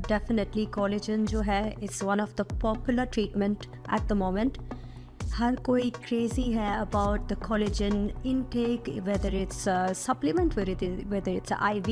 Definitely collagen जो है it's one of the popular treatment at the moment. हर कोई क्रेजी है about the collagen intake, whether it's supplement, whether it's IV.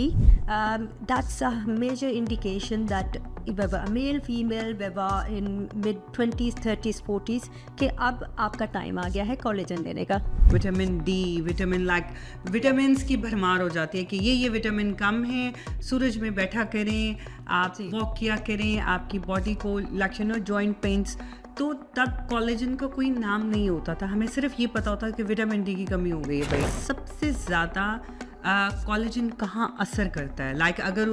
That's a major indication that whether a male, female, whether in mid 20s, 30s, 40s, कि अब आपका time आ गया है collagen लेने का. विटामिन डी, विटामिन्स की भरमार हो जाती है कि ये विटामिन कम है, सूरज में बैठा करें, आप वॉक किया करें, आपकी बॉडी को लक्षण जॉइंट पेन्स. तो तब कोलेजन का कोई नाम नहीं होता था, हमें सिर्फ ये पता होता कि विटामिन डी की कमी हो गई है. भाई सबसे ज़्यादा कोलेजन कहाँ असर करता है? लाइक अगर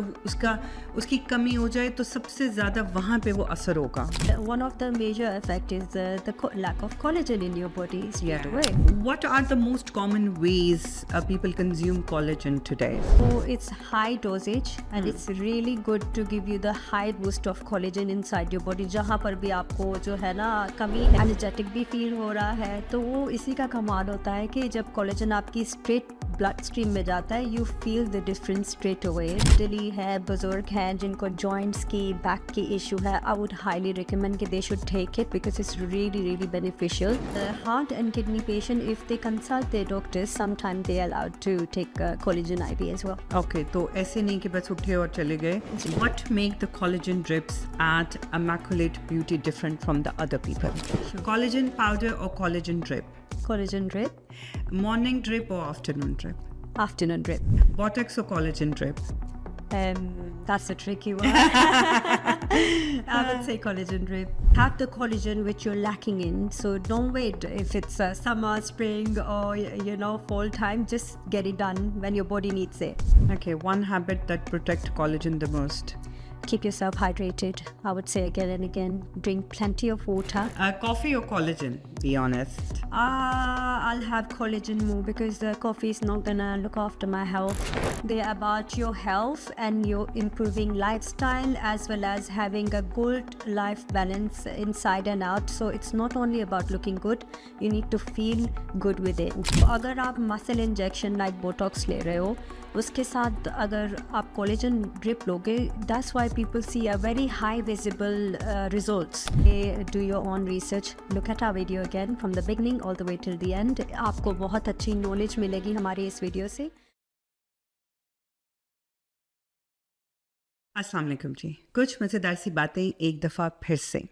उसकी कमी हो जाए तो सबसे ज़्यादा वहाँ पे वो असर होगा. One of the major effect is the lack of collagen in your body straight away. What are the most common ways people consume collagen today? So it's high dosage and it's really good to give you the high boost of collagen inside your body. जहाँ पर भी आपको जो है ना कमी है, energetic भी फील हो रहा है, तो वो इसी का कमाल होता है कि जब कोलेजन आपकी स्ट्रेट ब्लड स्ट्रीम में जाता है, you feel the difference straight away. दिली है, बुजुर्ग हैं जिनको जॉइंट्स की, बैक की इशू है, आई वुड हाईली रिकमेंड कि they should take it because it's really beneficial. Heart and kidney patient if they consult their doctors sometime they are allowed to take collagen IV as well. Okay, तो ऐसे नहीं कि बस उठे और चले गए. What make the collagen drips at immaculate beauty different from the other people? Collagen powder और collagen drip? Collagen drip, Morning drip or afternoon drip? afternoon drip. Botox or collagen drip? That's a tricky one. I would say collagen drip. Have the collagen which you're lacking in, so don't wait if it's summer, spring or fall time. Just get it done when your body needs it. Okay, one habit that protect collagen the most? Keep yourself hydrated. I would say again and again, drink plenty of water. Coffee or collagen? Be honest. I'll have collagen more because the coffee is not gonna look after my health. They're about your health and your improving lifestyle as well as having a good life balance inside and out. So it's not only about looking good, you need to feel good with it. अगर आप muscle injection like Botox ले रहे हो, उसके साथ अगर आप collagen drip लोगे, that's why people see a very high visible results. Do your own research. Look at our video again from the beginning all the way till the end. आपको बहुत अच्छी नॉलेज मिलेगी हमारी इस वीडियो से. अस्सलाम वालेकुम जी. कुछ मज़ेदार सी बातें एक दफ़ा फिर से.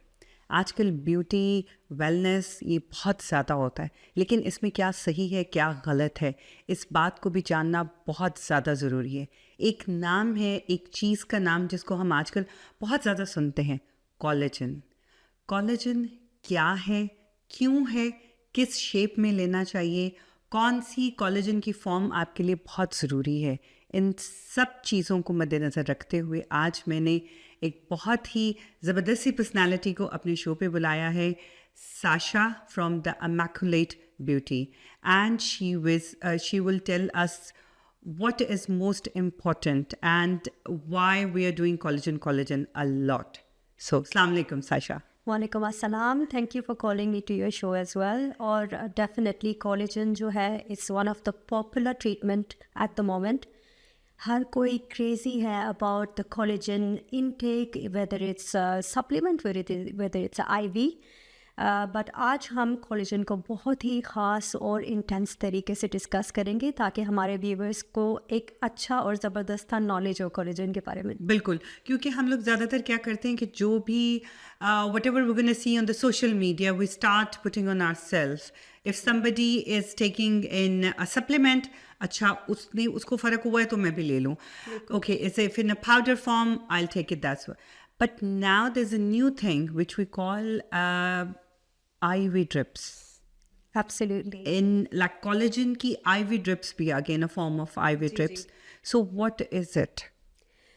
आजकल ब्यूटी वेलनेस ये बहुत ज़्यादा होता है, लेकिन इसमें क्या सही है क्या गलत है, इस बात को भी जानना बहुत ज़्यादा ज़रूरी है. एक नाम है, एक चीज़ का नाम जिसको हम आजकल बहुत ज़्यादा सुनते हैं, कोलेजन. कोलेजन क्या है, क्यों है, किस शेप में लेना चाहिए, कौन सी कोलेजन की फॉर्म आपके लिए बहुत ज़रूरी है, इन सब चीज़ों को मद्देनज़र रखते हुए आज मैंने एक बहुत ही ज़बरदस्ती पर्सनालिटी को अपने शो पे बुलाया है, Sasha from the Immaculate Beauty, and she will tell us what is most important and why we are doing collagen a lot. So, Assalamu alaikum, Sasha. वालेकुम अस्सलाम. Thank you for calling me to your show as well. और definitely collagen जो है it's one of the popular treatment at the moment. हर कोई crazy है about the collagen intake, whether it's supplement, whether it's IV. But आज हम collagen को बहुत ही ख़ास और इंटेंस तरीके से डिस्कस करेंगे ताकि हमारे व्यूवर्स को एक अच्छा और ज़बरदस्त नॉलेज हो कोलेजन के बारे में. बिल्कुल, क्योंकि हम लोग ज़्यादातर क्या करते हैं कि जो भी whatever we're going to see on the social media, we start putting on ourselves. If somebody is taking in a supplement, अच्छा उसको फ़र्क हुआ है तो मैं भी ले लूँ. Okay, if in a powder form, I'll take it that way. But now there's a new thing which we call IV drips. Absolutely. In like collagen की IV drips भी again a form of IV drips. So what is it?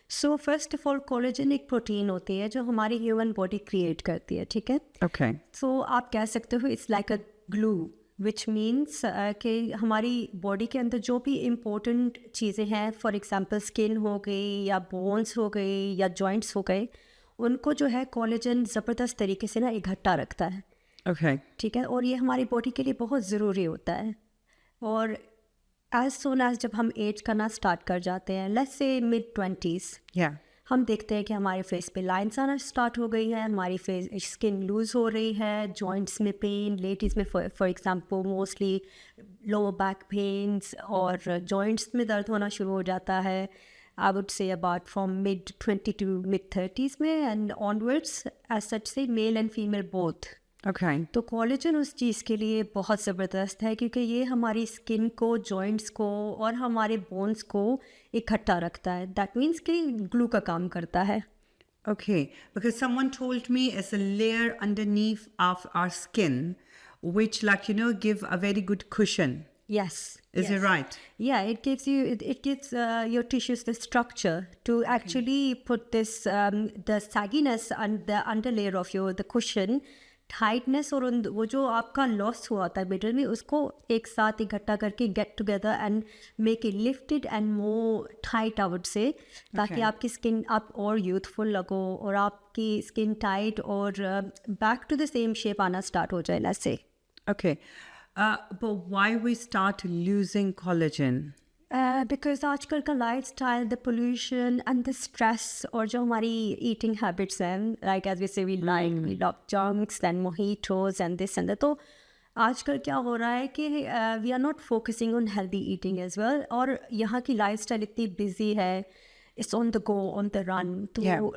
So first of all collagen एक protein होती है जो हमारी human body create करती है, ठीक है. Okay. सो आप कह सकते हो it's like a glue, which means कि हमारी बॉडी के अंदर जो भी इम्पोर्टेंट चीज़ें हैं, फॉर एग्जांपल स्किन हो गई या बोन्स हो गई या जॉइंट्स हो गए, उनको जो है कोलेजन ज़बरदस्त तरीके से ना इकट्ठा रखता है. Okay. ठीक है. और ये हमारी बॉडी के लिए बहुत ज़रूरी होता है. और एज सोन एज जब हम एज करना स्टार्ट कर जाते हैं, let's say mid 20s, Yeah. हम देखते हैं कि हमारे फेस पे लाइंस आना स्टार्ट हो गई हैं, हमारी फेस स्किन लूज़ हो रही है, जॉइंट्स में पेन, लेडीज़ में for example mostly lower back pains और जॉइंट्स में दर्द होना शुरू हो जाता है। I would say about from mid 20 to mid 30s में एंड ऑनवर्ड्स, एज सच से male and female both. Okay. तो कोलेजन उस चीज़ के लिए बहुत ज़बरदस्त है क्योंकि ये हमारी स्किन को, जॉइंट्स को और हमारे बोन्स को इकट्ठा रखता है। दैट मीन्स कि ग्लू का काम करता है। Okay, because someone told me it's a layer underneath of our skin, which, like, give a very good cushion. Yes. Is it right? Yeah, it gives you, it gives your tissues the structure to actually put this, the sagginess and the underlayer of the cushion, tightness और वो जो आपका loss हुआ था middle में, उसको एक साथ इकट्ठा करके get together and make it lifted and more tight, I would से, ताकि आपकी स्किन आप और यूथफुल लगो और आपकी स्किन टाइट और back to the same shape आना स्टार्ट हो जाए ऐसे। Okay. But why we start losing collagen? Because आजकल का lifestyle, the pollution and the stress, और जो हमारी ईटिंग हैबिट्स हैं, like as we say we love junks and mojitos and this and that. तो आजकल क्या हो रहा है कि we are not focusing on healthy eating as well, और यहाँ की लाइफ स्टाइल इतनी बिजी है, it's on the go, on the run. तो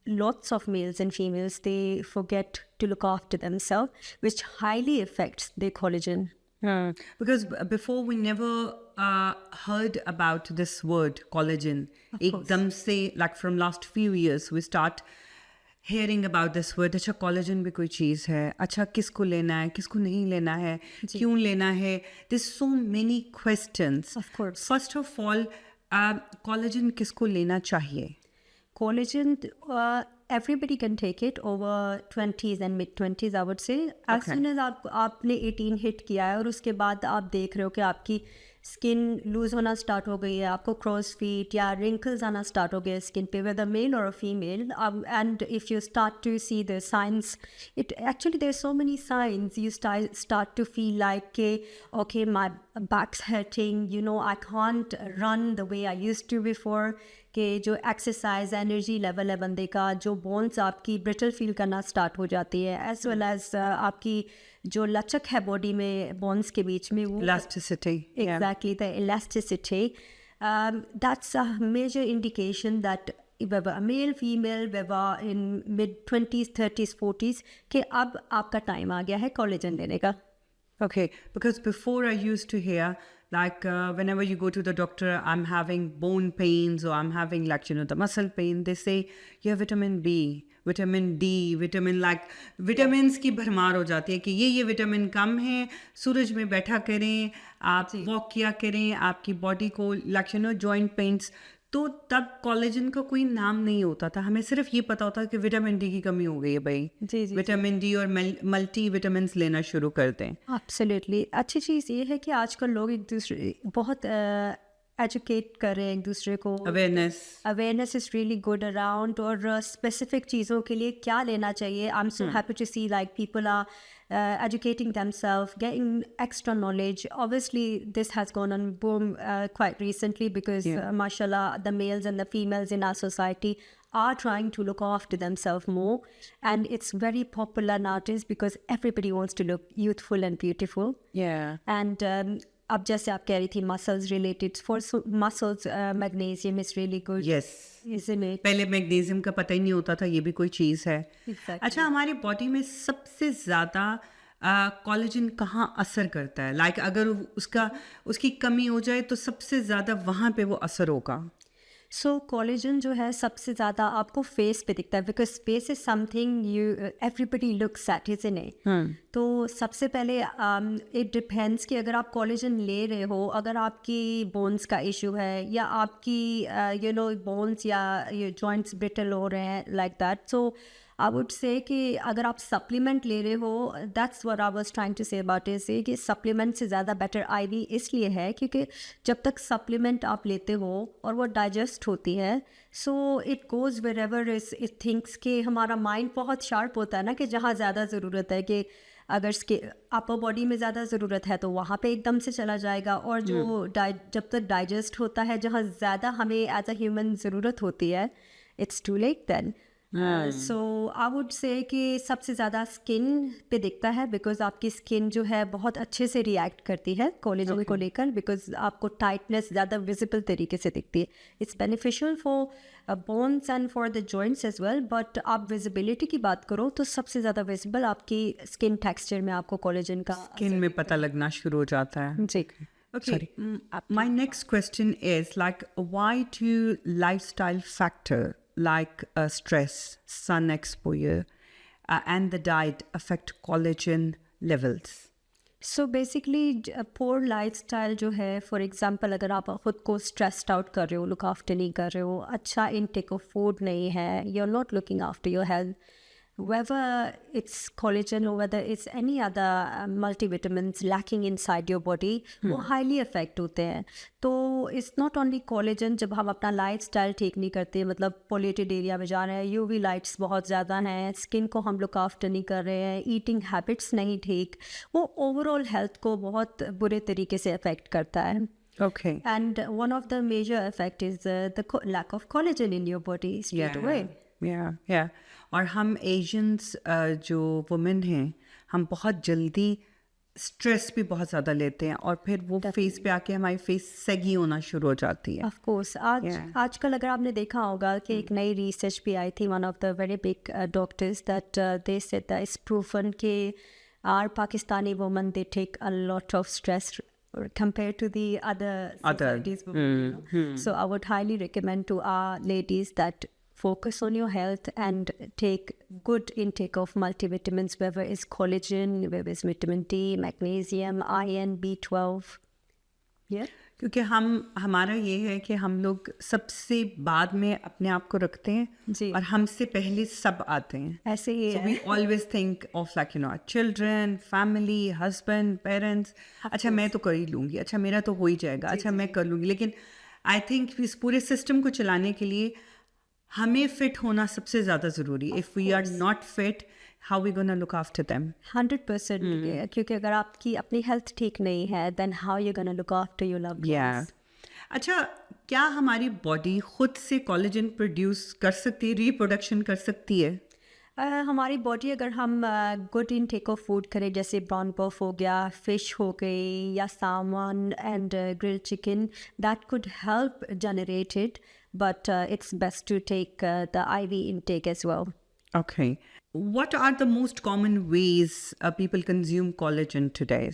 lots of males and females, they forget to look after themselves, which highly affects their collagen. Because before we never heard about this word collagen. एकदम से, like from last few years we start hearing about this word. अच्छा collagen भी कोई चीज़ है, अच्छा किसको लेना है, किसको नहीं लेना है, क्यों लेना है. There's so many questions. Of course. First of all, collagen किसको लेना चाहिए? Collagen, everybody can take it over 20s and mid 20s, I would say. As soon as आपने 18 हिट किया है और उसके बाद आप देख रहे हो कि आपकी स्किन लूज होना स्टार्ट हो गई है, आपको क्रॉस फीट या रिंकल्स आना स्टार्ट हो गए स्किन पे, वेदर मेल और female, and if you start to see the signs, it actually there so many signs, you start to feel like के okay my back's hurting, you know I can't run the way I used to before, कि जो exercise energy level है बंदे का, जो bones आपकी brittle feel करना start हो जाती है, एज वेल एज आपकी जो लचक है बॉडी में बोन्स के बीच में, वो Elasticity. exactly the elasticity, that's a major indication that whether a male, female, whether in mid 20s, 30s, 40s, कि अब आपका टाइम आ गया है कोलेजन लेने का. Okay, because before I used to hear like whenever you go to the doctor, I'm having bone pains or I'm having like the muscle pain, they say you have vitamin B, vitamin D, vitamin, like vitamins की भरमार हो जाती है कि ये vitamin कम है, सूरज में बैठा करें, आप वॉक किया करें, आपकी बॉडी को like जॉइंट पेन्स. तो तब कोलेजन का कोई नाम नहीं होता था, हमें सिर्फ ये पता होता कि विटामिन डी की कमी हो गई है भाई, जी. विटामिन डी और मल्टी विटामिन लेना शुरू कर दें. एब्सोल्युटली. अच्छी चीज़ ये है कि आजकल लोग एक दूसरे बहुत एजुकेट कर रहे हैं एक दूसरे को. Awareness is really good around, और स्पेसिफिक चीज़ों के लिए क्या लेना चाहिए. I am so happy to see like people are educating themselves, getting extra knowledge. Obviously, this has gone on boom quite recently because, mashallah, the males and the females in our society are trying to look after themselves more. And it's very popular nowadays because everybody wants to look youthful and beautiful. Yeah. And अब जैसे आप कह रही थी muscles related, for muscles magnesium is really good. Yes, isn't it? पहले magnesium का पता ही नहीं होता था ये भी कोई चीज़ है. Exactly. अच्छा, हमारी बॉडी में सबसे ज़्यादा कोलेजन कहाँ असर करता है? लाइक अगर उसकी कमी हो जाए तो सबसे ज़्यादा वहाँ पे वो असर होगा. सो कोलेजन जो है सबसे ज़्यादा आपको फेस पे दिखता है, because face is something you everybody looks at, isn't it? तो सबसे पहले इट डिपेंड्स कि अगर आप कोलेजन ले रहे हो, अगर आपकी बोन्स का इशू है या आपकी बोन्स या जॉइंट्स ब्रिटल हो रहे हैं like that, so I would say कि अगर आप सप्लीमेंट ले रहे हो, that's what I was trying to say about it, say कि सप्लीमेंट से ज़्यादा बेटर आईवी इसलिए है क्योंकि जब तक सप्लीमेंट आप लेते हो और वो डाइजेस्ट होती है, so it goes wherever it thinks कि हमारा माइंड बहुत शार्प होता है ना, कि जहाँ ज़्यादा ज़रूरत है, कि अगर अपर बॉडी में ज़्यादा ज़रूरत है तो वहाँ पे एकदम से चला जाएगा, और जो जब तक डाइजेस्ट होता है, जहाँ ज़्यादा हमें एज अ ह्यूमन ज़रूरत होती है, it's too late then. So I would say कि सबसे ज़्यादा स्किन पे दिखता है, बिकॉज आपकी स्किन जो है बहुत अच्छे से रिएक्ट करती है कोलेजन को लेकर, बिकॉज आपको टाइटनेस ज़्यादा विजिबल तरीके से दिखती है. It's beneficial for bones and for the joints as well, but आप विजिबिलिटी की बात करो तो सबसे ज़्यादा विजिबल आपकी स्किन टेक्सचर में आपको कोलेजन का स्किन में पता लगना शुरू हो जाता है. जी. Okay. My next question is like, why do lifestyle factor like stress, sun exposure, and the diet affect collagen levels? So basically poor lifestyle जो है, फॉर एग्जांपल अगर आप खुद को स्ट्रेस्ड आउट कर रहे हो, लुक आफ्टर नहीं कर रहे हो, अच्छा इनटेक ऑफ फूड नहीं है, you are not looking after your health, whether it's collagen or whether it's any other multivitamins lacking inside your body, वो highly affect होते हैं. तो it's not only collagen. जब हम अपना lifestyle ठीक नहीं करते, मतलब polluted area में जा रहे हैं, UV lights बहुत ज़्यादा हैं, skin को हम look after नहीं कर रहे हैं, eating habits नहीं ठीक, वो overall health को बहुत बुरे तरीके से affect करता है. Okay. And one of the major effect is the lack of collagen in your body straight away. Yeah. और हम एशियंस जो वुमेन हैं, हम बहुत जल्दी स्ट्रेस भी बहुत ज़्यादा लेते हैं और फिर वो फेस पे आके हमारी फेस सगी होना शुरू हो जाती है. ऑफ कोर्स आजकल अगर आपने देखा होगा कि एक नई रिसर्च भी आई थी, one of the very big doctors that they said that it's proven के are Pakistani women they take a lot of stress compared to the other societies. So I would highly recommend to our ladies that focus on your health and take good intake of multivitamins, whether it's collagen, whether it's vitamin D, magnesium, iron, B12. Yeah. क्योंकि हमारा ये है कि हम लोग सबसे बाद में अपने आप को रखते हैं जी. और हमसे पहले सब आते हैं. ऐसे ही So we always think of like our children, family, husband, parents. अच्छा मैं तो कर ही लूँगी, अच्छा मेरा तो हो ही जाएगा, अच्छा मैं कर लूँगी. लेकिन आई थिंक इस पूरे सिस्टम को चलाने के लिए हमें फिट होना सबसे ज़्यादा ज़रूरी. If we are not fit, how we gonna look after them? 100%. क्योंकि अगर आपकी अपनी हेल्थ ठीक नहीं है, then how you gonna look after your loved ones. अच्छा, क्या हमारी बॉडी खुद से कोलेजन प्रोड्यूस कर सकती है, रिप्रोडक्शन कर सकती है? हमारी बॉडी अगर हम गुड इनटेक ऑफ फूड करें, जैसे ब्राउन पफ हो गया, फिश हो गई, या salmon and grilled chicken, that could help generate it, but it's best to take the IV intake as well. Okay. What are the most common ways people consume collagen today?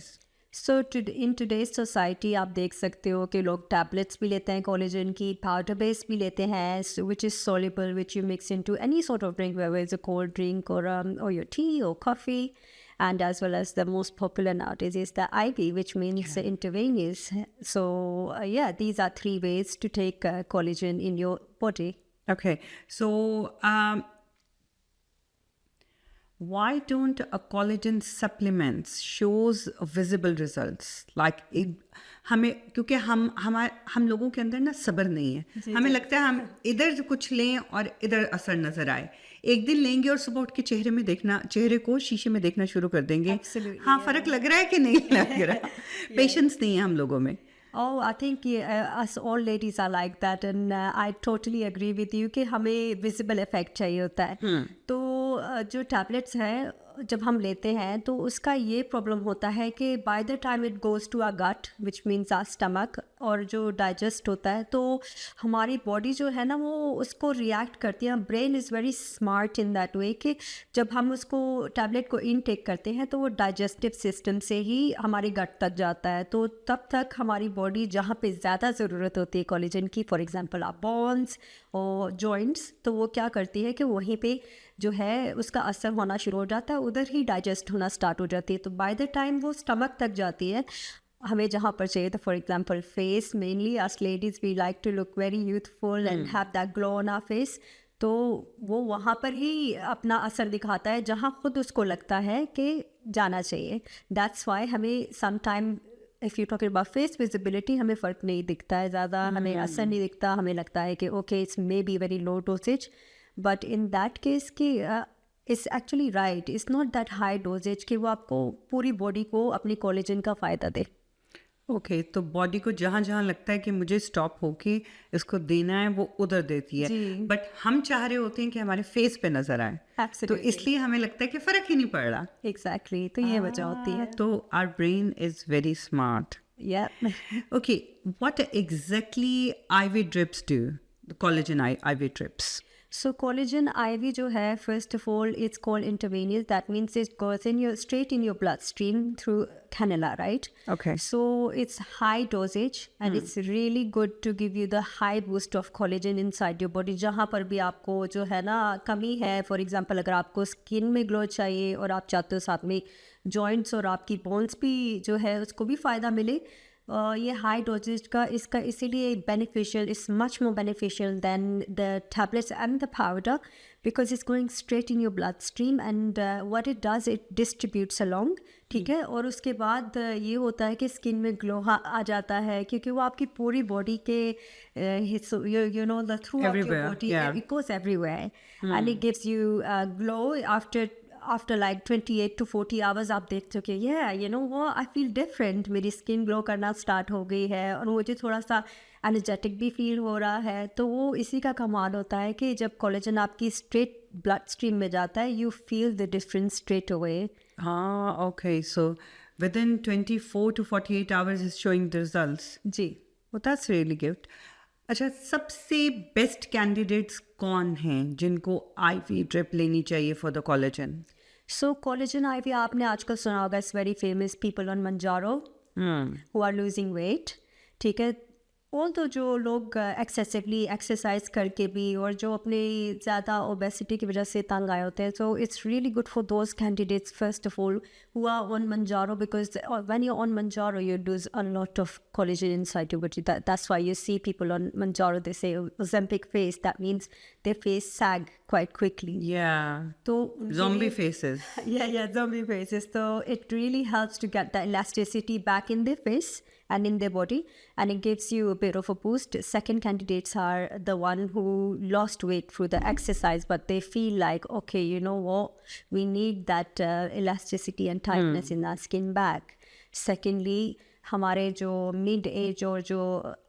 So in today's society आप देख सकते हो कि लोग tablets भी लेते हैं collagen की, powder base भी लेते हैं, which is soluble, which you mix into any sort of drink, whether it's a cold drink or your tea or coffee. And as well as the most popular nowadays is the IV, which means intravenous. So these are 3 ways to take collagen in your body. Okay, so why don't collagen supplements shows visible results? Like हमें, क्योंकि हम लोगों के अंदर ना सब्र नहीं है. हमें लगता है हम इधर कुछ लें और इधर असर नजर आए. एक दिन लेंगे और सुबह उठ के चेहरे को शीशे में देखना शुरू कर देंगे. हाँ, फर्क लग रहा है कि नहीं लग रहा है. पेशेंस नहीं है हम लोगों में. Oh, I think us all ladies are like that, and I totally agree with you कि हमें visible effect चाहिए होता है. तो जो tablets हैं जब हम लेते हैं तो उसका ये प्रॉब्लम होता है कि by the time it goes to a gut which means a stomach, और जो डाइजेस्ट होता है तो हमारी बॉडी जो है ना वो उसको रिएक्ट करती है. Brain is very smart in that way कि जब हम उसको टैबलेट को इनटेक करते हैं तो वो डाइजेस्टिव सिस्टम से ही हमारे गट तक जाता है. तो तब तक हमारी बॉडी जहाँ पे ज़्यादा ज़रूरत होती है कोलेजन की, फॉर एग्जांपल आप बोन्स और जॉइंट्स, तो वो क्या करती है कि वहीं पे जो है उसका असर होना शुरू हो जाता है, उधर ही डाइजेस्ट होना स्टार्ट हो जाती है. तो बाय द टाइम वो स्टमक तक जाती है हमें जहाँ पर चाहिए. तो for example face, mainly us ladies we like to look very youthful and have that glow on our face. तो वो वहाँ पर ही अपना असर दिखाता है जहाँ खुद उसको लगता है कि जाना चाहिए. दैट्स वाई हमें some time if you talk about face visibility हमें फ़र्क नहीं दिखता है ज़्यादा, हमें असर नहीं दिखता. हमें लगता है कि okay it's maybe very low dosage, but in that case कि it's actually right, it's not that high dosages कि वो आपको पूरी बॉडी को अपनी कोलेजन का फ़ायदा दे. ओके, तो बॉडी को जहाँ जहाँ लगता है कि मुझे स्टॉप होके इसको देना है, वो उधर देती है। जी। बट हम चाह रहे होते हैं कि हमारे फेस पे नजर आए, तो Absolutely. इसलिए हमें लगता है कि फर्क ही नहीं पड़ रहा। Exactly. तो ये वजह होती है। तो our brain is very smart. Yeah. Okay, what exactly IV drips do? The collagen IV drips. So collagen IV जो है, first of all, it's called intravenous. That means it goes in your straight in your bloodstream through cannula, right? Okay. So it's high dosage and it's really good to give you the high boost of collagen inside your body. जहाँ पर भी आपको जो है ना कमी है, for example, अगर आपको स्किन में ग्लो चाहिए और आप चाहते हो साथ में जॉइंट्स और आपकी बोन्स भी जो है उसको भी फ़ायदा मिले, ये हाई डोजेज का इसका इसीलिए beneficial, it's much more beneficial than the tablets and the powder, because it's going straight in your blood stream and what it does, it distributes along, ठीक है। और उसके बाद ये होता है कि स्किन में ग्लो आ जाता है, क्योंकि वो आपकी पूरी बॉडी के you know the through out your body, it goes everywhere and it gives you glow after like 28 to 40 hours. आप देखते हो कि you know what, I feel different, मेरी स्किन ग्लो करना स्टार्ट हो गई है और मुझे थोड़ा सा एनर्जेटिक भी फील हो रहा है। तो वो इसी का कमाल होता है कि जब कोलेजन आपकी स्ट्रेट ब्लड स्ट्रीम में जाता है, you feel the difference straight away. हाँ, okay, so within 24 to 48 hours is showing the results. जी। Well, that's really good. अच्छा, सबसे बेस्ट कैंडिडेट्स कौन हैं जिनको IV ड्रिप लेनी चाहिए for the collagen? So collagen IV आपने आजकल सुना होगा, it's very famous, people on Mounjaro who are losing weight, ठीक है। ऑल तो जो लोग एक्सेसिवली एक्सरसाइज करके भी और जो अपने ज़्यादा ओबेसिटी की वजह से तंग आए होते हैं, so it's really good for those candidates first of all who are on Mounjaro, because when you on Mounjaro you lose a lot of collagen inside your body. That's why you see people on Manjaro, they say Ozempic face, that means their face sag quite quickly. Yeah. तो Zombie faces. yeah, zombie faces. So it really helps to get the elasticity back in their face and in their body, and it gives you a bit of a boost. Second candidates are the one who lost weight through the exercise, but they feel like, okay, you know what, we need that elasticity and tightness in our skin back. Secondly, हमारे जो mid age और जो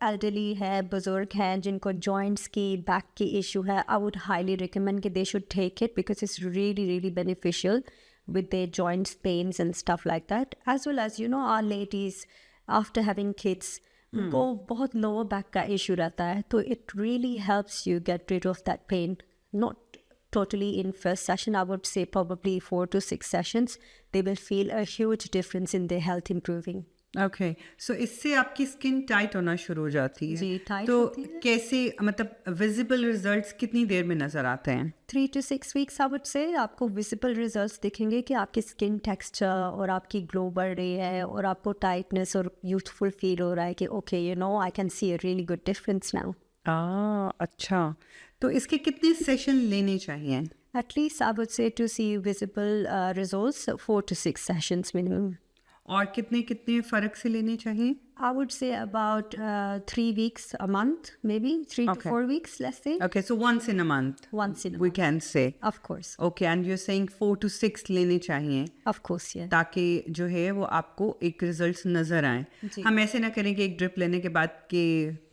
elderly है, बुजुर्ग हैं जिनको joints की, back की इशू है, आई वुड हाईली रिकमेंड कि they should take it, because it's really really beneficial with their joints pains and stuff like that, as well as, you know, our ladies after having kids, उनको बहुत lower back का issue रहता है, तो it really helps you get rid of that pain. Not totally in first session, I would say probably 4 to 6 sessions, they will feel a huge difference in their health improving. Okay, so इससे आपकी skin tight होना शुरू हो जाती है। जी, tight तो होती है। कैसे, मतलब विजिबल रिजल्ट्स कितनी देर में नजर आते हैं? 3 to 6 weeks, I would say, आपको विजिबल रिजल्ट्स दिखेंगे कि आपकी स्किन टेक्सचर और आपकी ग्लो बढ़ रही है और आपको टाइटनेस और यूथफुल फील हो रहा है कि okay, you know, I can see a really good difference now. अच्छा, तो इसके कितने सेशन लेने चाहिए? At least I would say to see visible results, 4 to 6 sessions minimum. और कितने कितने फर्क से लेने चाहिए? I would say about 3 weeks a month, maybe 3 to Okay. 4 weeks, let's say. Okay, so once in a month. Once in a We month. can say. Of course. Okay, and you're saying 4 to 6 लेने चाहिए Of course, yeah. ताकि जो है वो आपको एक results नजर आए। जी। हम ऐसे ना करें कि एक ड्रिप लेने के बाद कि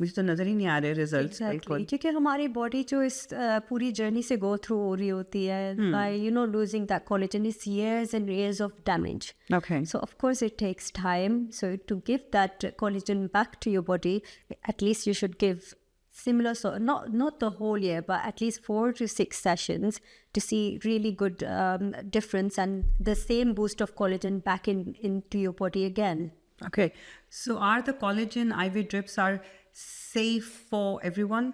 मुझे तो नजर ही नहीं आ रहे रिजल्ट्स। Exactly. क्योंकि हमारी बॉडी जो इस पूरी जर्नी से गो थ्रू हो रही होती है, by you know losing that collagen, is years and years of damage. Okay. So of course it takes time. So to give that collagen back to your body, at least you should give similar, so not the whole year, but at least 4 to 6 sessions to see really good difference and the same boost of collagen back into your body again. Okay. So are the collagen IV drips are safe for everyone?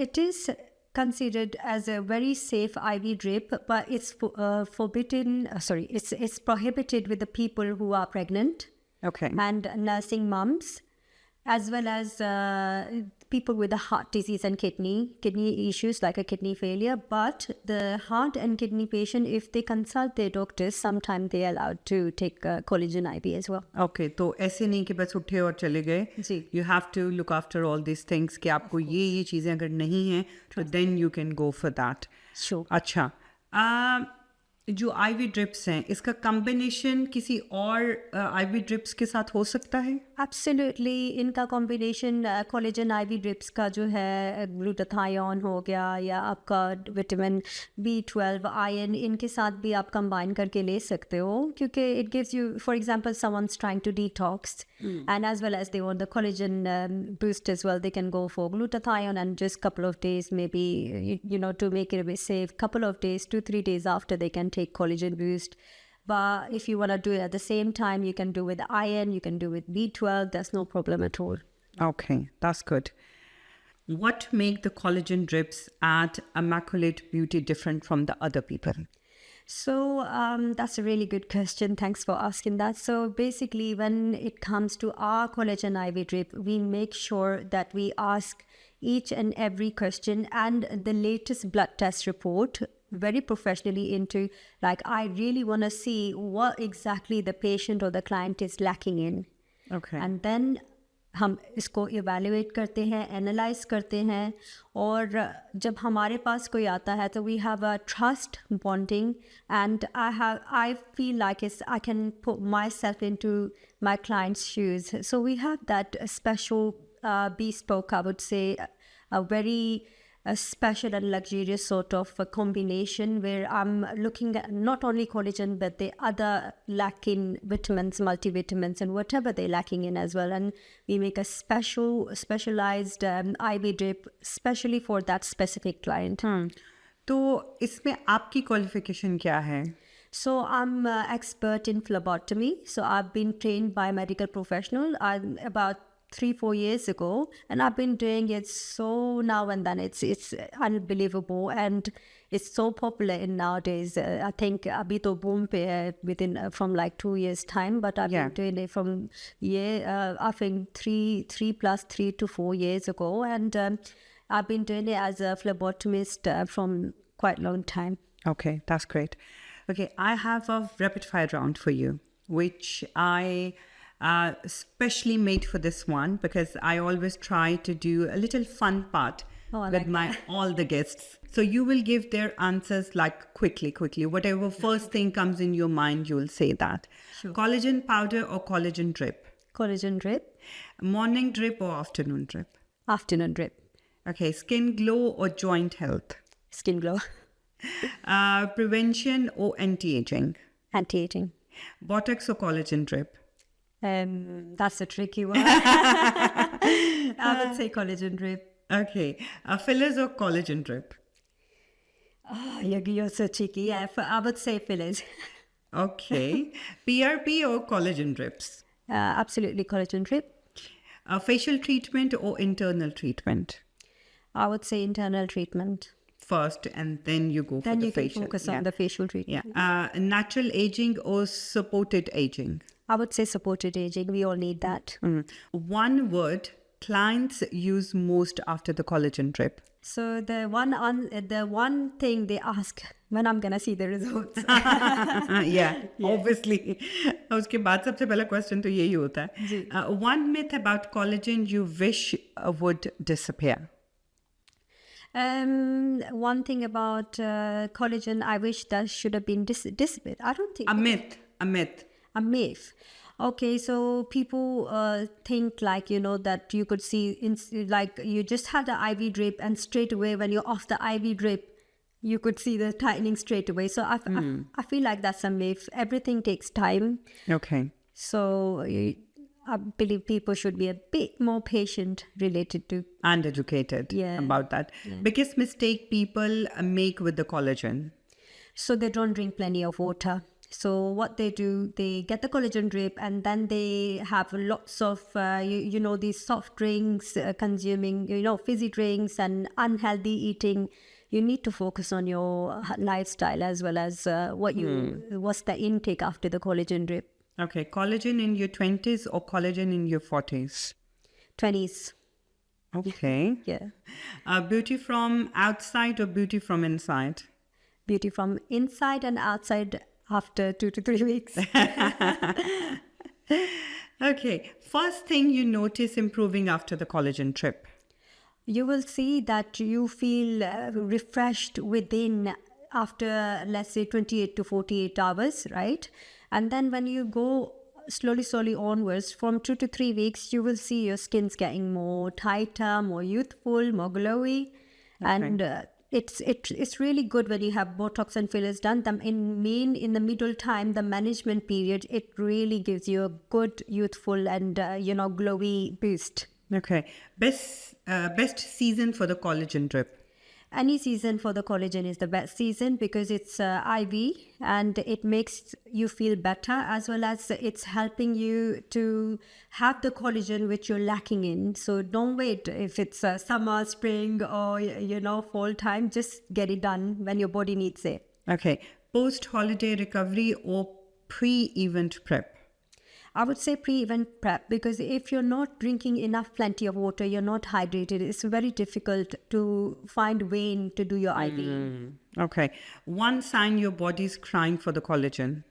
It is considered as a very safe IV drip, but it's it's prohibited with the people who are pregnant Okay. and nursing moms, as well as people with the heart disease and kidney issues like a kidney failure. But the heart and kidney patient, if they consult their doctors, sometimes they are allowed to take collagen IV as well. Okay, तो ऐसे नहीं कि बस उठे और चले गए। जी। You have to look after all these things कि आपको ये चीज़ें अगर नहीं हैं तो then you can go for that. Sure. अच्छा, जो आईवी ड्रिप्स हैं इसका कॉम्बिनेशन किसी और आईवी ड्रिप्स के साथ हो सकता है? एब्सोल्युटली, इनका कॉम्बिनेशन कोलेजन आईवी ड्रिप्स का जो है ग्लूटाथायोन हो गया या आपका विटामिन B12 आयरन, इनके साथ भी आप कंबाइन करके ले सकते हो क्योंकि it gives you, for example someone's trying to detox and as well as they want the collagen boost as well, they can go for glutathione and just couple of days maybe, you know, to make it a bit safe, couple of days, 2-3 days after they can take collagen boost. But if you want to do it at the same time, you can do with iron, you can do with B12, that's no problem at all. Okay, that's good. What make the collagen drips at Immaculate Beauty different from the other people? So that's a really good question. Thanks for asking that. So basically, when it comes to our collagen IV drip, we make sure that we ask each and every question and the latest blood test report very professionally into, like, I really want to see what exactly the patient or the client is lacking in. Okay. And then हम इसको evaluate करते हैं, analyse करते हैं, और जब हमारे पास कोई आता है तो we have a trust bonding and I feel like I can put myself into my clients shoes. So we have that special bespoke, I would say, a very special and luxurious sort of a combination where I'm looking at not only collagen but the other lacking vitamins, multivitamins and whatever they're lacking in as well, and we make a specialized IV drip specially for that specific client. तो इसमें आपकी qualification क्या है? So I'm expert in phlebotomy. So I've been trained by a medical professional about 3-4 years ago, and I've been doing it so now and then. It's unbelievable, and it's so popular in nowadays. I think abhi to boom pe hai within from like 2 years time, but I've been doing it from I think 3 to 4 years ago, and I've been doing it as a phlebotomist from quite a long time. Okay, that's great. Okay, I have a rapid fire round for you, which I specially made for this one because I always try to do a little fun part with all the guests. So you will give their answers like quickly. Whatever first thing comes in your mind, you will say that. Sure. Collagen powder or collagen drip? Collagen drip. Morning drip or afternoon drip? Afternoon drip. Okay, skin glow or joint health? Skin glow. Prevention or anti-aging? Anti-aging. Botox or collagen drip? That's a tricky one. I would say collagen drip. Okay. Fillers or collagen drip? Oh, you're so cheeky. Yeah, I would say fillers. Okay. PRP or collagen drips? Absolutely collagen drip. Facial treatment or internal treatment? I would say internal treatment. First, and then you go for Then the you can facial. focus on the facial treatment. Yeah. Natural aging or supported aging? I would say supported aging. We all need that. One word clients use most after the collagen drip. So the one thing they ask when I'm gonna see the results. Obviously. उसके बाद सबसे पहला question तो यही होता है. One myth about collagen you wish would disappear. One thing about collagen I wish that should have been disappeared. I don't think. A myth. A myth. Okay, so people think like, you know, that you could see like you just had the IV drip and straight away when you're off the IV drip, you could see the tightening straight away. So I feel like that's a myth. Everything takes time. Okay. So I believe people should be a bit more patient related to. And educated about that. Biggest mistake people make with the collagen? So they don't drink plenty of water. So what they do, they get the collagen drip and then they have lots of, you know, these soft drinks, consuming, you know, fizzy drinks and unhealthy eating. You need to focus on your lifestyle as well as what's the intake after the collagen drip. Okay, collagen in your 20s or collagen in your 40s? 20s. Okay. Yeah. Beauty from outside or beauty from inside? Beauty from inside and outside after 2 to 3 weeks. Okay. First thing you notice improving after the collagen trip? You will see that you feel refreshed within after, let's say, 28 to 48 hours, right? And then when you go slowly onwards, from 2 to 3 weeks, you will see your skin's getting more tighter, more youthful, more glowy. And it's really good when you have Botox and fillers done. Them in the middle time, the management period, it really gives you a good youthful and glowy boost. Okay. Best season for the collagen drip. Any season for the collagen is the best season because it's IV and it makes you feel better, as well as it's helping you to have the collagen which you're lacking in. So don't wait if it's summer, spring, or fall time. Just get it done when your body needs it. Okay. Post-holiday recovery or pre-event prep? I would say pre-event prep, because if you're not drinking enough plenty of water, you're not hydrated, it's very difficult to find vein to do your IV. Okay. One sign your body's crying for the collagen.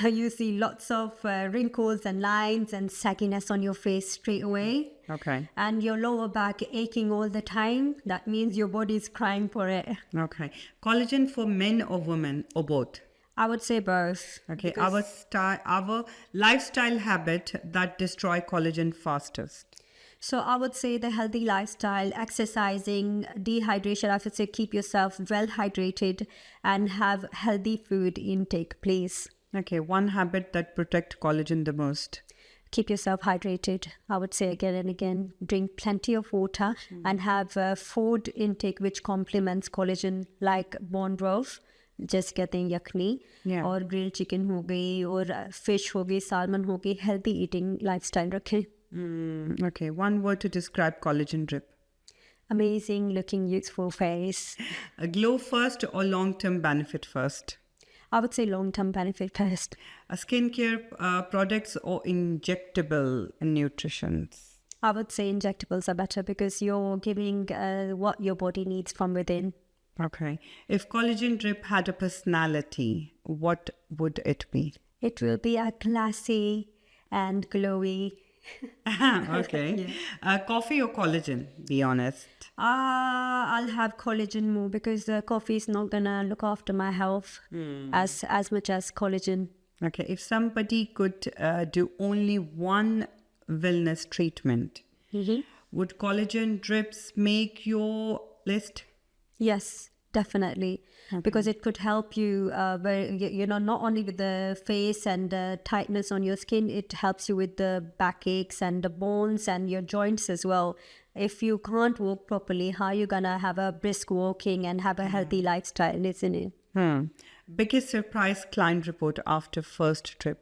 You see lots of wrinkles and lines and sagginess on your face straight away. Okay. And your lower back aching all the time. That means your body is crying for it. Okay. Collagen for men or women or both? I would say both. Okay. Our lifestyle habit that destroy collagen fastest. So I would say the healthy lifestyle, exercising, dehydration. I would say keep yourself well hydrated and have healthy food intake, please. Okay. One habit that protect collagen the most. Keep yourself hydrated. I would say again and again, drink plenty of water and have food intake which complements collagen, like bone broth, जैसे कहते हैं यखनी, और grilled chicken हो गई, और fish हो गई, salmon हो गई. Healthy eating lifestyle रखें. Okay, one word to describe collagen drip. Amazing looking youthful face. A glow first or long-term benefit first? I would say long-term benefit first. A skincare products or injectable nutrition? I would say injectables are better because you're giving what your body needs from within. Okay. If collagen drip had a personality, what would it be? It will be a classy and glowy. Okay. Coffee or collagen? Be honest. I'll have collagen more because coffee is not gonna look after my health as much as collagen. Okay. If somebody could do only one wellness treatment, would collagen drips make your list? Yes, definitely. Because it could help you, not only with the face and tightness on your skin, it helps you with the backaches and the bones and your joints as well. If you can't walk properly, how are you going to have a brisk walking and have a healthy lifestyle, isn't it? Biggest surprise client report after first trip?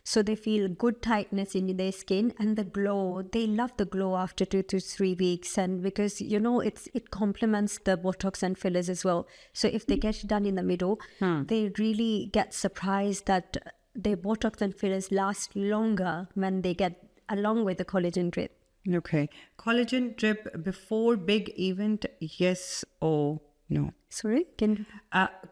So they feel good tightness in their skin and the glow. They love the glow after 2 to 3 weeks. And because, it complements the Botox and fillers as well. So if they get it done in the middle, they really get surprised that their Botox and fillers last longer when they get along with the collagen drip. Okay. Collagen drip before big event, yes or no? Sorry?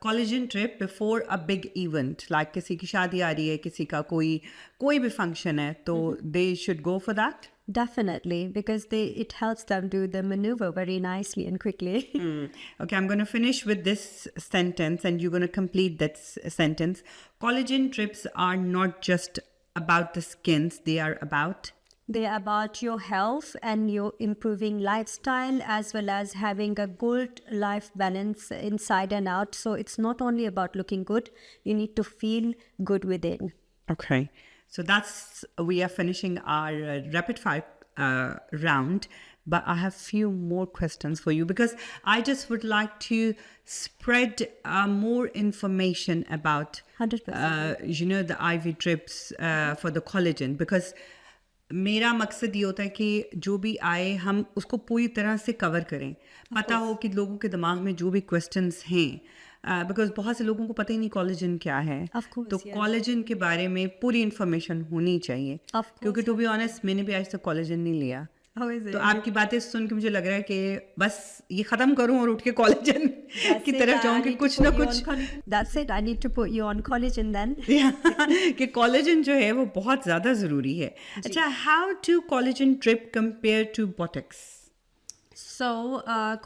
Collagen drip before a big event, like किसी की शादी आ रही है, किसी का कोई भी function है, तो they should go for that? Definitely, because it helps them do the maneuver very nicely and quickly. Okay, I'm going to finish with this sentence and you're going to complete that sentence. Collagen drips are not just about the skins, they are about? They're about your health and your improving lifestyle, as well as having a good life balance inside and out. So it's not only about looking good, you need to feel good within. Okay. So we are finishing our rapid fire round, but I have few more questions for you because I just would like to spread more information about, 100%. the IV drips for the collagen, because मेरा मकसद ये होता है कि जो भी आए हम उसको पूरी तरह से कवर करें, पता हो कि लोगों के दिमाग में जो भी क्वेश्चंस हैं, बिकॉज बहुत से लोगों को पता ही नहीं कोलेजन क्या है, तो कोलेजन के बारे में पूरी इन्फॉर्मेशन होनी चाहिए, क्योंकि टू बी ऑनेस्ट मैंने भी आज तक कोलेजन नहीं लिया, तो आपकी बातें सुन के मुझे लग रहा है कि बस ये खत्म करूं और उठ के कोलेजन की तरफ जाऊं कि कुछ ना कुछ. That's it. I need to put you on collagen then. कि कोलेजन जो है वो बहुत ज़्यादा ज़रूरी है. अच्छा, how do collagen drip compare to Botox? So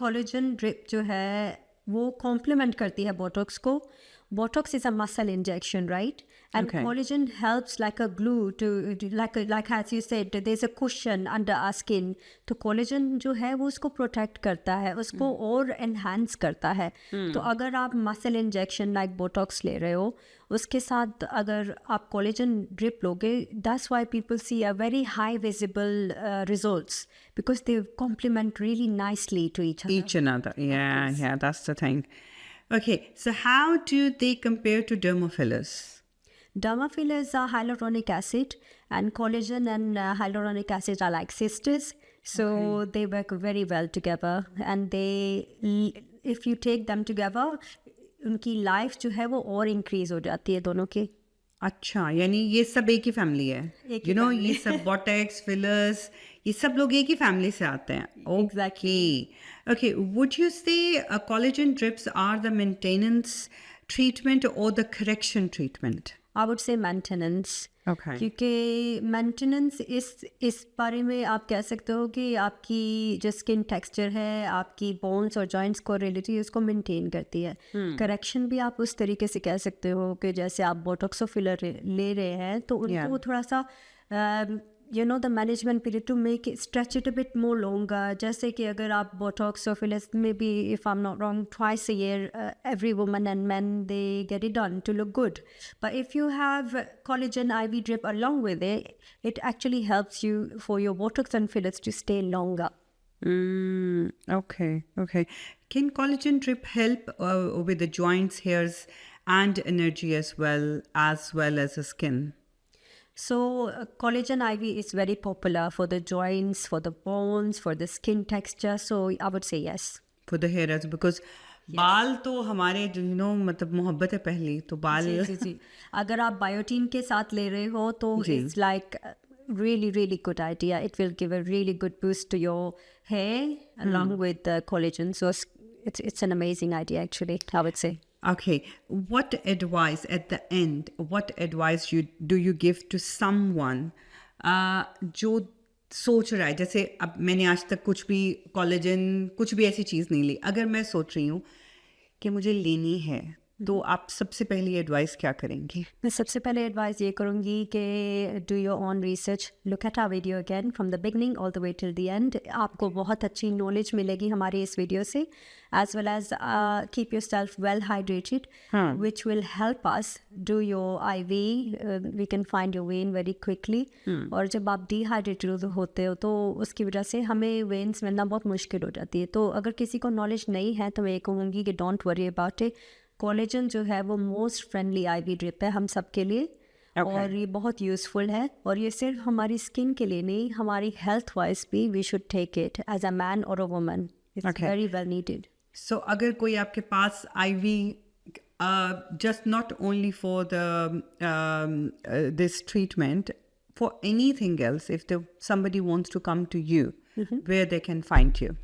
collagen drip जो है वो कॉम्प्लीमेंट करती है बोटॉक्स को. Botox is a muscle injection, right? And Okay. collagen helps like a glue to like as you said, there's a cushion under our skin. तो collagen जो है वो उसको protect करता है, उसको और enhance करता है. तो अगर आप muscle injection like Botox ले रहे हो, उसके साथ अगर आप collagen drip लोगे, that's why people see a very high visible results because they complement really nicely to each other. Each another. Yeah, that's the thing. Okay, so how do they compare to derma fillers? Derma fillers are hyaluronic acid, and collagen and hyaluronic acid are like sisters. So they work very well together. And if you take them together, उनकी life जो है वो और increase हो जाती है दोनों की. अच्छा, यानी ये सब एक ही फैमिली है. You know, ये सब बोटेक्स, फिलर्स, ये सब लोग एक ही फैमिली से आते हैं. Exactly. Okay, would you say collagen drips are the maintenance treatment or the correction treatment? I would say maintenance. Okay. क्योंकि मेंटेनेंस इस बारे में आप कह सकते हो कि आपकी जो स्किन टेक्सचर है, आपकी बोन्स और जॉइंट्स को रिलेटिव उसको मेंटेन करती है. करेक्शन भी आप उस तरीके से कह सकते हो कि जैसे आप बोटॉक्स और फिलर ले रहे हैं तो उनको थोड़ा सा the management period to make it stretch it a bit more longer. जैसे कि अगर आप botox or fillers, maybe if I'm not wrong, twice a year, every woman and men they get it done to look good. But if you have collagen IV drip along with it, it actually helps you for your botox and fillers to stay longer. Okay. Can collagen drip help with the joints, hairs, and energy as well as the skin? So collagen IV is very popular for the joints, for the bones, for the skin texture. So I would say yes. For the hairs, because बाल तो हमारे मतलब मोहब्बत है पहली, तो बाल जी. अगर आप बायोटीन के साथ ले रहे हो तो it's like really good idea. It will give a really good boost to your hair along with the collagen. So it's an amazing idea actually, I would say. Okay, what advice at the end, do you give to someone जो सोच रहा है, जैसे अब मैंने आज तक कुछ भी कोलेजन कुछ भी ऐसी चीज़ नहीं ली, अगर मैं सोच रही हूँ कि मुझे लेनी है, तो आप सबसे पहली एडवाइस क्या करेंगी? मैं सबसे पहले एडवाइस ये करूँगी कि do your own research, look at our video again from the beginning all the way till the end. आपको बहुत अच्छी नॉलेज मिलेगी हमारे इस वीडियो से, as well as keep yourself well hydrated, which will help us do your IV. We can find your vein very quickly. और जब आप dehydrated होते हो तो उसकी वजह से हमें veins मिलना बहुत मुश्किल हो जाती है. तो अगर किसी को knowledge नहीं है तो मैं ये कहूँगी कि don't worry about it. Collagen जो है वो मोस्ट फ्रेंडली IV ड्रिप है हम सब के लिए. और ये बहुत यूज़फुल है, और ये सिर्फ हमारी स्किन के लिए नहीं, हमारी हेल्थ वाइज भी we should take it as a man और a woman. It's very well needed. So अगर कोई आपके पास IV just not only for this treatment, for anything else, if somebody wants to come to you, where they can find you?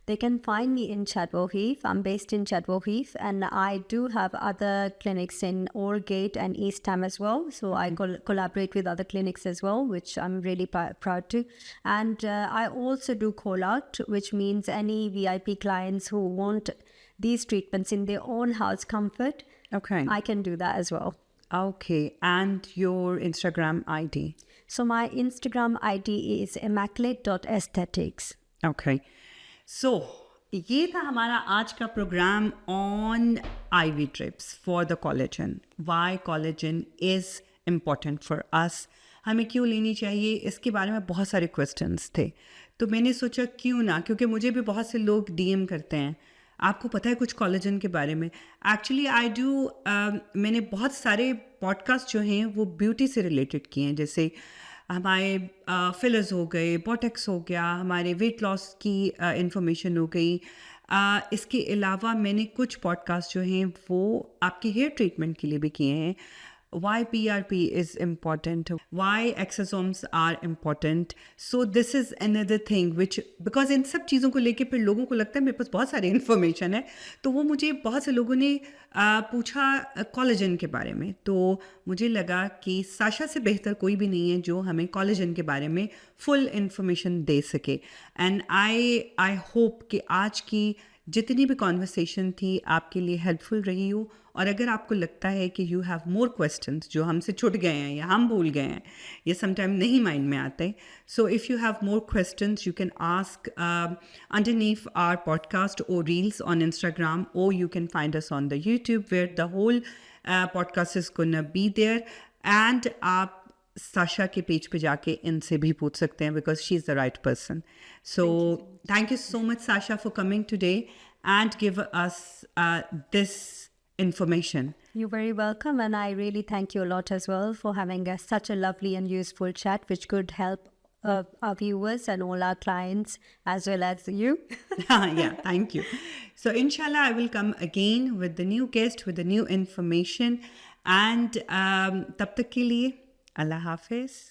They can find me in Chadwell Heath. I'm based in Chadwell Heath, and I do have other clinics in Aldgate and East Ham as well. So I collaborate with other clinics as well, which I'm really proud to. And I also do call out, which means any VIP clients who want these treatments in their own house comfort, I can do that as well. Okay, and your Instagram ID? So my Instagram ID is immaculate.aesthetics. Okay. So, ये था हमारा आज का programme on IV drips for the collagen. Why collagen is important for us? हमें क्यों लेनी चाहिए? इसके बारे में बहुत सारे questions थे. तो मैंने सोचा क्यों ना, क्योंकि मुझे भी बहुत से लोग DM करते हैं, आपको पता है कुछ कोलेजन के बारे में. एक्चुअली मैंने बहुत सारे पॉडकास्ट जो हैं वो ब्यूटी से रिलेटेड किए हैं, जैसे हमारे फिलर्स हो गए, बोटेक्स हो गया, हमारे वेट लॉस की इंफॉर्मेशन हो गई. इसके अलावा मैंने कुछ पॉडकास्ट जो हैं वो आपके हेयर ट्रीटमेंट के लिए भी किए हैं. Why PRP is important, why exosomes are important. So this is another thing which, because इन सब चीज़ों को लेके फिर लोगों को लगता है मेरे पास बहुत सारी इन्फॉर्मेशन है, तो वो मुझे बहुत से लोगों ने पूछा कोलेजन के बारे में, तो मुझे लगा कि साशा से बेहतर कोई भी नहीं है जो हमें कोलेजन के बारे में फुल इन्फॉर्मेशन दे सके. एंड आई होप कि आज की जितनी भी कॉन्वर्सेशन थी आपके लिए हेल्पफुल रही हो, और अगर आपको लगता है कि यू हैव मोर क्वेश्चंस जो हमसे छूट गए हैं या हम भूल गए हैं, ये समटाइम नहीं माइंड में आते, so if you have more questions you can ask underneath our podcast or reels on Instagram, or you can find us on the YouTube where the whole podcast is gonna be there. And आप Sasha के page पे जाके इनसे भी पूछ सकते हैं because she is the right person. So thank you so much Sasha for coming today and give us this information. You're very welcome, and I really thank you a lot as well for having such a lovely and useful chat, which could help our viewers and all our clients as well as you. Yeah, thank you. So inshallah I will come again with the new guest, with the new information, and tab tak ke liye Allah Hafiz.